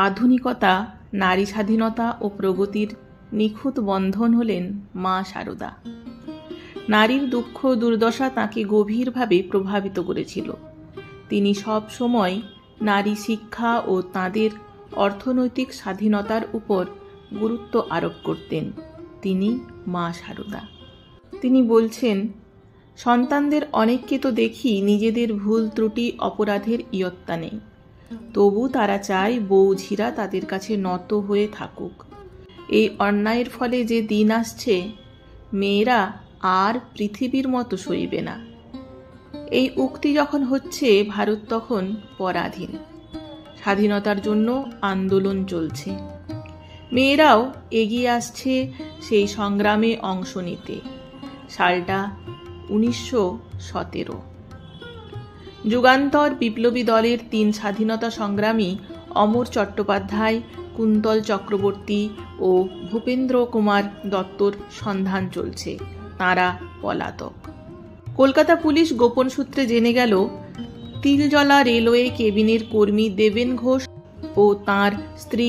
আধুনিকতা, নারী স্বাধীনতা ও প্রগতির নিখুঁত বন্ধন হলেন মা শারদা। নারীর দুঃখ দুর্দশা তাঁকে গভীরভাবে প্রভাবিত করেছিল। তিনি সব সময় নারী শিক্ষা ও তাঁদের অর্থনৈতিক স্বাধীনতার উপর গুরুত্ব আরোপ করতেন। তিনি মা শারদা। তিনি বলছেন, সন্তানদের অনেককে তো দেখি নিজেদের ভুল ত্রুটি অপরাধের ইয়ত্তা নেই, তবু তারা চায় বউঝিরা তাদের কাছে নত হয়ে থাকুক। এই অন্যায়ের ফলে যে দিন আসছে, মেয়েরা আর পৃথিবীর মতো সইবে না। এই উক্তি যখন হচ্ছে, ভারত তখন পরাধীন। স্বাধীনতার জন্য আন্দোলন চলছে। মেয়েরাও এগিয়ে আসছে সেই সংগ্রামে অংশ নিতে। সালটা 1917। যুগান্তর বিপ্লবী দলের 3 স্বাধীনতা সংগ্রামী অমর চট্টোপাধ্যায়, কুন্তল চক্রবর্তী ও ভূপেন্দ্র কুমার দত্তর সন্ধান চলছে। তাঁরা পলাতক। কলকাতা পুলিশ গোপন সূত্রে জেনে গেল, তিলজলা রেলওয়ে কেবিনের কর্মী দেবেন ঘোষ ও তাঁর স্ত্রী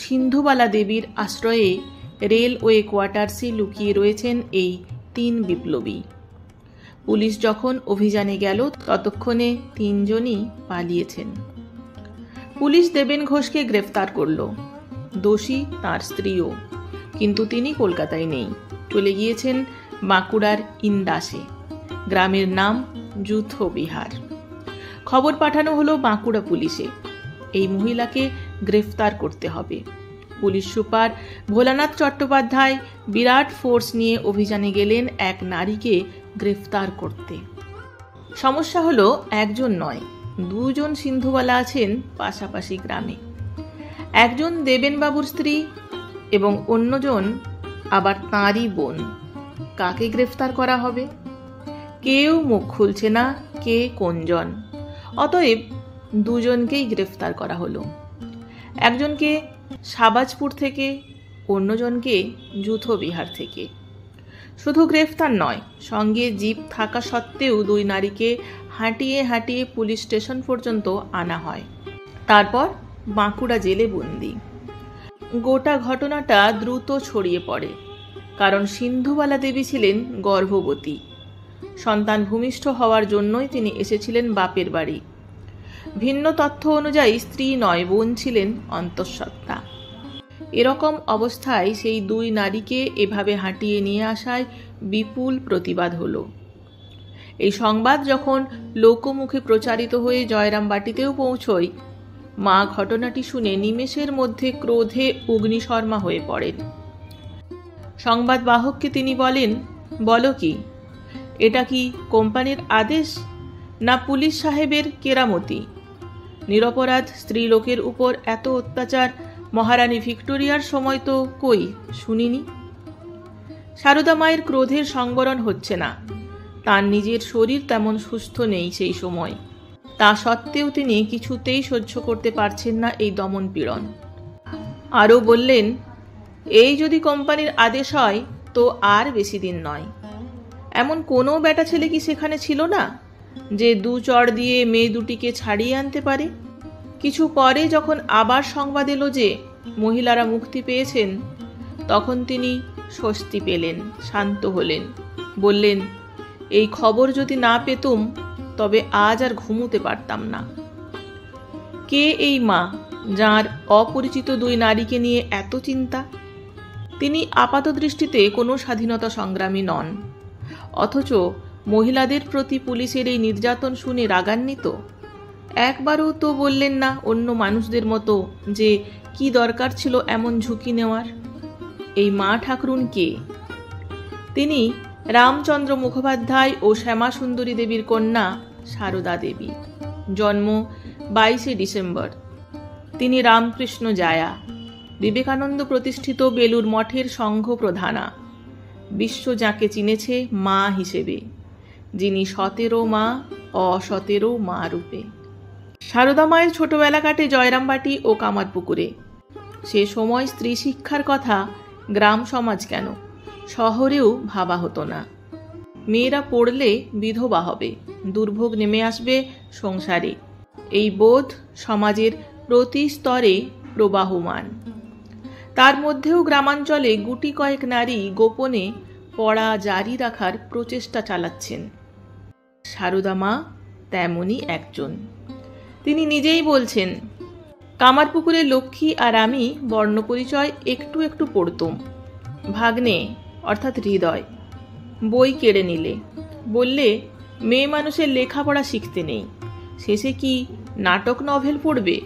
সিন্ধুবালা দেবীর আশ্রয়ে রেলওয়ে কোয়ার্টার্সে লুকিয়ে রয়েছেন এই 3 বিপ্লবী। পুলিশ যখন অভিযানে গেল, ততক্ষণে 3 জনই পালিয়েছেন। পুলিশ দেবেন ঘোষকে গ্রেফতার করল। দোষী তাঁর স্ত্রীও, কিন্তু তিনি কলকাতায় নেই, চলে গিয়েছেন বাঁকুড়ার ইন্দাসে। গ্রামের নাম যূথবিহার। খবর পাঠানো হলো বাঁকুড়া পুলিশে, এই মহিলাকে গ্রেফতার করতে হবে। পুলিশ সুপার ভোলানাথ চট্টোপাধ্যায় বিরাট ফোর্স নিয়ে অভিযানে গেলেন এক নারীকে গ্রেফতার করতে। সমস্যা হলো, একজন নয়, 2 জন সিন্ধুবালা আছেন পাশাপাশি গ্রামে। একজন দেবেনবাবুর স্ত্রী এবং অন্যজন আবার তাঁরই বোন। কাকে গ্রেফতার করা হবে? কেউ মুখ খুলছে না কে কোনজন। অতএব 2 জনকেই গ্রেফতার করা হলো। একজনকে সাবাজপুর থেকে, অন্যজনকে যূথবিহার থেকে। শুধু গ্রেফতার নয়, সঙ্গে জিপ থাকা সত্ত্বেও 2 নারীকে হাঁটিয়ে হাঁটিয়ে পুলিশ স্টেশন পর্যন্ত আনা হয়। তারপর বাঁকুড়া জেলে বন্দি। গোটা ঘটনাটা দ্রুত ছড়িয়ে পড়ে, কারণ সিন্ধুবালা দেবী ছিলেন গর্ভবতী। সন্তান ভূমিষ্ঠ হওয়ার জন্যই তিনি এসেছিলেন বাপের বাড়ি। ভিন্ন তথ্য অনুযায়ী স্ত্রী নয়, বোন ছিলেন অন্তঃসত্ত্বা। এরকম অবস্থায় সেই 2 নারীকে এভাবে হাঁটিয়ে নিয়ে আসায় বিপুল প্রতিবাদ হলো। এই সংবাদ যখন লোকমুখে প্রচারিত হয়ে জয়রামবাটিতেও পৌঁছয়, মা ঘটনাটি শুনে নিমেষের মধ্যে ক্রোধে অগ্নিশর্মা হয়ে পড়েন। সংবাদ বাহককে তিনি বলেন, বলো কি, এটা কি কোম্পানির আদেশ না পুলিশ সাহেবের কেরামতি? নিরপরাধ স্ত্রীলোকের উপর এত অত্যাচার মহারানী ভিক্টোরিয়ার সময় তো কই শুনিনি। সারদা মায়ের ক্রোধের সংবরণ হচ্ছে না। তার নিজের শরীর তেমন সুস্থ নেই সেই সময়। তা সত্ত্বেও তিনি কিছুতেই সহ্য করতে পারছেন না এই দমন পীড়ন। আরও বললেন, এই যদি কোম্পানির আদেশ হয় তো আর বেশি দিন নয়। এমন কোনো বেটা ছেলে কি সেখানে ছিল না যে 2 চড় দিয়ে মেয়ে দুটিকে ছাড়িয়ে আনতে পারে? কিছু পরে যখন আবার সংবাদ এলো যে মহিলারা মুক্তি পেয়েছেন, তখন তিনি স্বস্তি পেলেন, শান্ত হলেন। বললেন, এই খবর যদি না পেতুম তবে আজ আর ঘুমোতে পারতাম না। কে এই মা, যার অপরিচিত 2 নারীকে নিয়ে এত চিন্তা? তিনি আপাত দৃষ্টিতে কোনো স্বাধীনতা সংগ্রামী নন, অথচ মহিলাদের প্রতি পুলিশের এই নির্যাতন শুনে রাগান্বিত। একবারও তো বললেন না অন্য মানুষদের মতো যে কি দরকার ছিল এমন ঝুঁকি নেওয়ার। এই মা ঠাকুরুন কে? তিনি রামচন্দ্র মুখোপাধ্যায় ও শ্যামাসুন্দরী দেবীর কন্যা সারদা দেবী। জন্ম 22শে ডিসেম্বর। তিনি রামকৃষ্ণ জায়া, বিবেকানন্দ প্রতিষ্ঠিত বেলুর মঠের সংঘ প্রধানা। বিশ্ব যাকে চিনেছে মা হিসেবে, যিনি 17 মা, অ17 মা রূপে। সারদা মায়ের ছোটবেলা কাটে জয়রামবাটি ও কামারপুকুরে। সে সময় স্ত্রী শিক্ষার কথা গ্রাম সমাজ কেন, শহরেও ভাবা হতো না। মেয়েরা পড়লে বিধবা হবে, দুর্ভোগ নেমে আসবে সংসারে। এই বোধ সমাজের প্রতি স্তরে প্রবাহমান। তার মধ্যেও গ্রামাঞ্চলে গুটি কয়েক নারী গোপনে পড়া জারি রাখার প্রচেষ্টা চালাচ্ছেন। সারদা মা তেমনই একজন। তিনি নিজেই বলছেন, কামারপুকুরে লক্ষ্মী আর আমি বর্ণপরিচয় একটু একটু পড়তুম। ভাগ্নে অর্থাৎ হৃদয় বই কেড়ে নিলে, বললে মেয়ে মানুষের লেখাপড়া শিখতে নেই, শেষে কি নাটক নভেল পড়বে।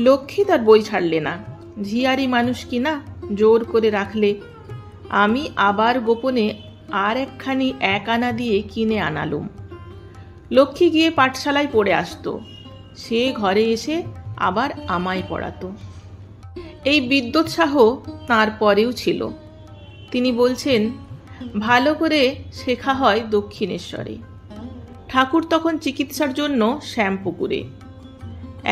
লক্ষ্মী তার বই ছাড়লে না, ঝিয়ারি মানুষ কি না, জোর করে রাখলে। আমি আবার গোপনে আর একখানি 1 আনা দিয়ে কিনে আনালুম। লক্ষ্মী গিয়ে পাঠশালায় পড়ে আসতো, সে ঘরে এসে আবার আমায় পড়াতো। এই বিদ্যোৎসাহ তাঁর পরেও ছিল। তিনি বলছেন, ভালো করে শেখা হয় দক্ষিণেশ্বরে। ঠাকুর তখন চিকিৎসার জন্য শ্যামপুকুরে।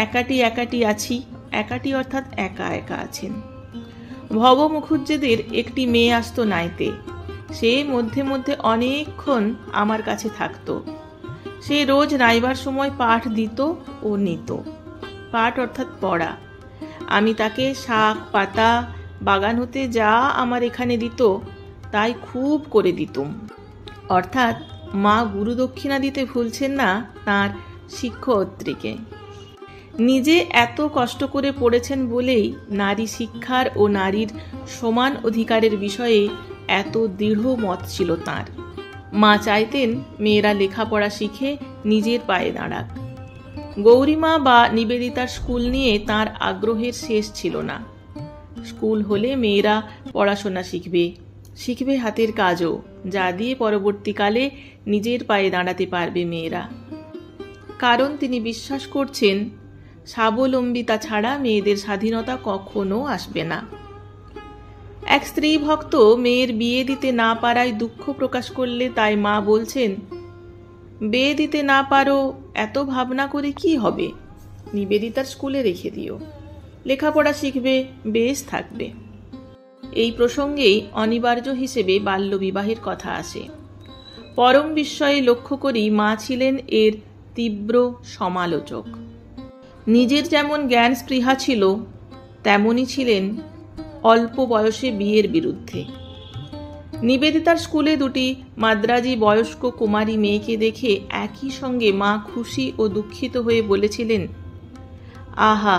একাটি একাটি আছি, একাটি অর্থাৎ একা একা আছেন। ভব মুখুজ্জেদের একটি মেয়ে আসতো নাইতে, সে মধ্যে মধ্যে অনেকক্ষণ আমার কাছে থাকতো। সে রোজ নাইবার সময় পাঠ দিত ও নিত। পাঠ অর্থাৎ পড়া। আমি তাকে শাক পাতা বাগান হতে যা আমার এখানে দিত তাই খুব করে দিতুম। অর্থাৎ মা গুরুদক্ষিণা দিতে ভুলছেন না তাঁর শিক্ষয়িত্রীকে। নিজে এত কষ্ট করে পড়েছেন বলেই নারী শিক্ষার ও নারীর সমান অধিকারের বিষয়ে এত দৃঢ় মত ছিল তাঁর। মা চাইতেন মেয়েরা লেখাপড়া শিখে নিজের পায়ে দাঁড়াক। গৌরীমা বা নিবেদিতার স্কুল নিয়ে তাঁর আগ্রহের শেষ ছিল না। স্কুল হলে মেয়েরা পড়াশোনা শিখবে, শিখবে হাতের কাজও, যা দিয়ে পরবর্তীকালে নিজের পায়ে দাঁড়াতে পারবে মেয়েরা। কারণ তিনি বিশ্বাস করছেন স্বাবলম্বিতা ছাড়া মেয়েদের স্বাধীনতা কখনো আসবে না। এক স্ত্রী ভক্ত মেয়ের বিয়ে দিতে না পারায় দুঃখ প্রকাশ করলে তাই মা বলছেন, বিয়ে দিতে না পারো এত ভাবনা করে কি হবে, নিবেদিতার স্কুলে রেখে দিও, লেখাপড়া শিখবে, বেশ থাকবে। এই প্রসঙ্গেই অনিবার্য হিসেবে বাল্যবিবাহের কথা আসে। পরম বিস্ময়ে লক্ষ্য করি মা ছিলেন এর তীব্র সমালোচক। নিজের যেমন জ্ঞান স্পৃহা ছিল, তেমনই ছিলেন অল্প বয়সে বিয়ের বিরুদ্ধে। নিবেদিতার স্কুলে দুটি মাদ্রাজি বয়স্ক কুমারী মেয়েকে দেখে একই সঙ্গে মা খুশি ও দুঃখিত হয়ে বলেছিলেন, আহা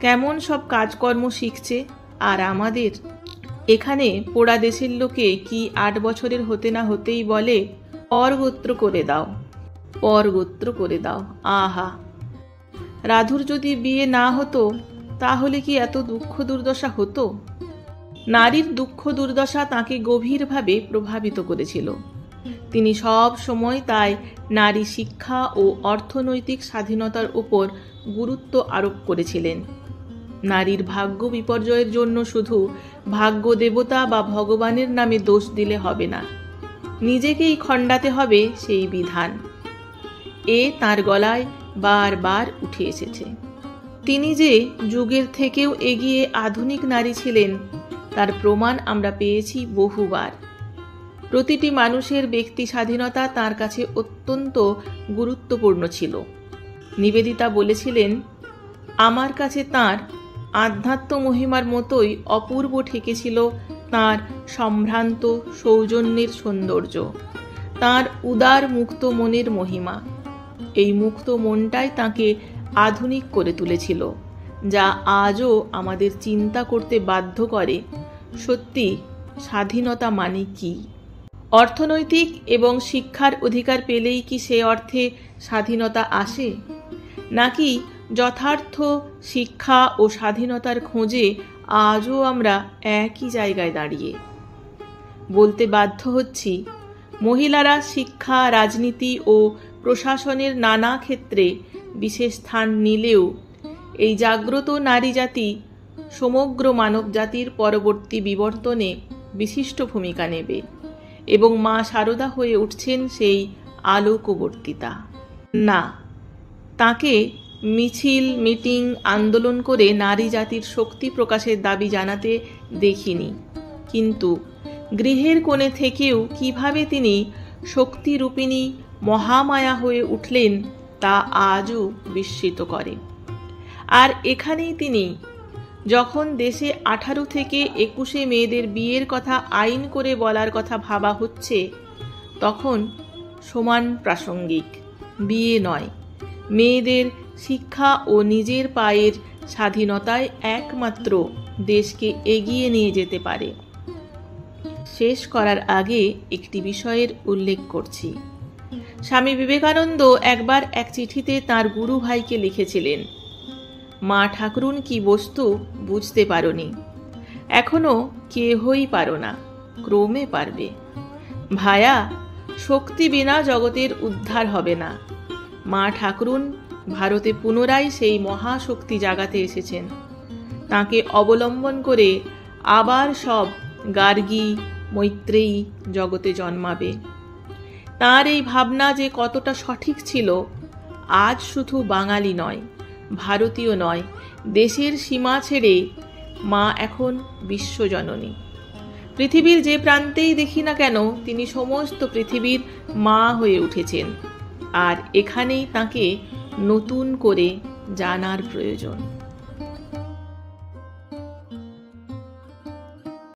কেমন সব কাজকর্ম শিখছে, আর আমাদের এখানে পোড়া দেশের লোকে কি 8 বছরের হতে না হতেই বলে পরগোত্র করে দাও, পরগোত্র করে দাও। আহা, রাধুর যদি বিয়ে না হতো তাহলে কি এত দুঃখ দুর্দশা হতো? নারীর দুঃখ দুর্দশা তাকে গভীরভাবে প্রভাবিত করেছিল। তিনি সব সময় তাই নারী শিক্ষা ও অর্থনৈতিক স্বাধীনতার উপর গুরুত্ব আরোপ করেছিলেন। নারীর ভাগ্য বিপর্যয়ের জন্য শুধু ভাগ্য দেবতা বা ভগবানের নামে দোষ দিলে হবে না, নিজেকেই খণ্ডাতে হবে সেই বিধান। এ তাঁর গলায় বারবার উঠে এসেছে। তিনি যে যুগের থেকেও এগিয়ে আধুনিক নারী ছিলেন তার প্রমাণ আমরা পেয়েছি বহুবার। প্রতিটি মানুষের ব্যক্তি স্বাধীনতা তাঁর কাছে অত্যন্ত গুরুত্বপূর্ণ ছিল। নিবেদিতা বলেছিলেন, আমার কাছে তাঁর আধ্যাত্ম মহিমার মতোই অপূর্ব ঠেকেছিল তাঁর সম্ভ্রান্ত সৌজন্যের সৌন্দর্য, তাঁর উদার মুক্ত মনের মহিমা। এই মুক্ত মনটাই তাঁকে আধুনিক করে তুলেছিল, যা আজও আমাদের চিন্তা করতে বাধ্য করে, সত্যি স্বাধীনতা মানে কি? অর্থনৈতিক এবং শিক্ষার অধিকার পেলেই কি সে অর্থে স্বাধীনতা আসে, নাকি যথার্থ শিক্ষা ও স্বাধীনতার খোঁজে আজও আমরা একই জায়গায় দাঁড়িয়ে? বলতে বাধ্য হচ্ছি, মহিলারা শিক্ষা, রাজনীতি ও প্রশাসনের নানা ক্ষেত্রে বিশেষ স্থান নিলেও এই জাগ্রত নারী জাতি সমগ্র মানব জাতির পরবর্তী বিবর্তনে বিশিষ্ট ভূমিকা নেবে এবং মা সারদা হয়ে উঠছেন সেই আলোকবর্তিতা। না, তাকে মিছিল, মিটিং, আন্দোলন করে নারী জাতির শক্তি প্রকাশের দাবি জানাতে দেখিনি, কিন্তু গৃহের কোণে থেকেও কিভাবে তিনি শক্তিরূপিণী মহামায়া হয়ে উঠলেন তা আজও বিস্মিত করে। আর এখানেই তিনি, যখন দেশে 18 থেকে 21 মেয়েদের বিয়ের কথা আইন করে বলার কথা ভাবা হচ্ছে, তখন সমান প্রাসঙ্গিক বিয়ে নয়, মেয়েদের শিক্ষা ও নিজের পায়ের স্বাধীনতায় একমাত্র দেশকে এগিয়ে নিয়ে যেতে পারে। শেষ করার আগে একটি বিষয়ের উল্লেখ করছি। স্বামী বিবেকানন্দ একবার এক চিঠিতে তাঁর গুরু ভাইকে লিখেছিলেন, মা ঠাকুরুন কি বস্তু বুঝতে পারোনি, এখনো কেহই পারো না, ক্রমে পারবে। ভায়া, শক্তি বিনা জগতের উদ্ধার হবে না। মা ঠাকুরুন ভারতে পুনরায় সেই মহাশক্তি জাগাতে এসেছেন। তাকে অবলম্বন করে আবার সব গার্গী মৈত্রেয়ী জগতে জন্মাবে। তাঁর এই ভাবনা যে কতটা সঠিক ছিল, আজ শুধু বাঙালি নয়, ভারতীয় নয়, দেশের সীমা ছেড়ে মা এখন বিশ্বজননী। পৃথিবীর যে প্রান্তেই দেখি না কেন, তিনি সমস্ত পৃথিবীর মা হয়ে উঠেছেন। আর এখানেই তাকে নতুন করে জানার প্রয়োজন।